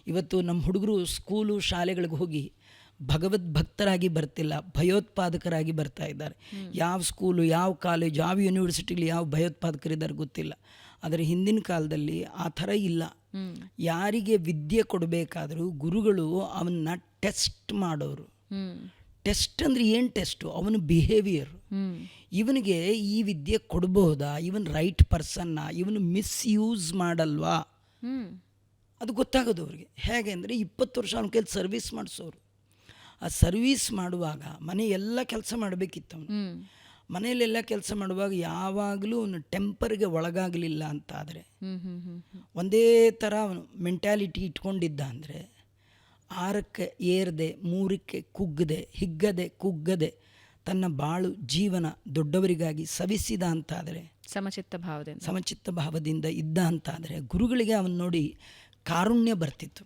ಇವತ್ತು ನಮ್ಮ ಹುಡುಗರು ಸ್ಕೂಲು ಶಾಲೆಗಳಿಗೆ ಹೋಗಿ ಭಗವದ್ಭಕ್ತರಾಗಿ ಬರ್ತಿಲ್ಲ, ಭಯೋತ್ಪಾದಕರಾಗಿ ಬರ್ತಾ ಇದ್ದಾರೆ. ಯಾವ ಸ್ಕೂಲು, ಯಾವ ಕಾಲೇಜು, ಯಾವ ಯೂನಿವರ್ಸಿಟಿಲಿ ಯಾವ ಭಯೋತ್ಪಾದಕರಿದ್ದಾರೆ ಗೊತ್ತಿಲ್ಲ. ಆದರೆ ಹಿಂದಿನ ಕಾಲದಲ್ಲಿ ಆ ಥರ ಇಲ್ಲ. ಯಾರಿಗೆ ವಿದ್ಯೆ ಕೊಡಬೇಕಾದರೂ ಗುರುಗಳು ಅವನ್ನ ಟೆಸ್ಟ್ ಮಾಡೋರು. ಟೆಸ್ಟ್ ಅಂದರೆ ಏನು ಟೆಸ್ಟು? ಅವನ ಬಿಹೇವಿಯರ್. ಇವನಿಗೆ ಈ ವಿದ್ಯೆ ಕೊಡಬಹುದಾ, ಇವನ್ ರೈಟ್ ಪರ್ಸನ್ನ, ಇವನು ಮಿಸ್ಯೂಸ್ ಮಾಡಲ್ವಾ, ಅದು ಗೊತ್ತಾಗೋದು ಅವ್ರಿಗೆ. ಹೇಗೆ ಅಂದರೆ 20 ವರ್ಷ ಅವನ ಕೈಲಿ ಸರ್ವಿಸ್ ಮಾಡಿಸೋರು. ಆ ಸರ್ವೀಸ್ ಮಾಡುವಾಗ ಮನೆ ಎಲ್ಲ ಕೆಲಸ ಮಾಡಬೇಕಿತ್ತು ಅವನು. ಮನೆಯಲ್ಲೆಲ್ಲ ಕೆಲಸ ಮಾಡುವಾಗ ಯಾವಾಗಲೂ ಅವನು ಟೆಂಪರ್ಗೆ ಒಳಗಾಗಲಿಲ್ಲ ಅಂತಾದರೆ, ಒಂದೇ ಥರ ಅವನು ಮೆಂಟ್ಯಾಲಿಟಿ ಇಟ್ಕೊಂಡಿದ್ದ ಅಂದರೆ 6ಕ್ಕೆ ಏರದೆ 3ಕ್ಕೆ ಕುಗ್ಗದೆ, ಹಿಗ್ಗದೆ ಕುಗ್ಗದೆ ತನ್ನ ಬಾಳು ಜೀವನ ದೊಡ್ಡವರಿಗಾಗಿ ಸವಿಸಿದ ಅಂತಾದರೆ, ಸಮಚಿತ್ತ ಭಾವದಿಂದ ಇದ್ದ ಅಂತಾದರೆ ಗುರುಗಳಿಗೆ ಅವನು ನೋಡಿ ಕಾರುಣ್ಯ ಬರ್ತಿತ್ತು.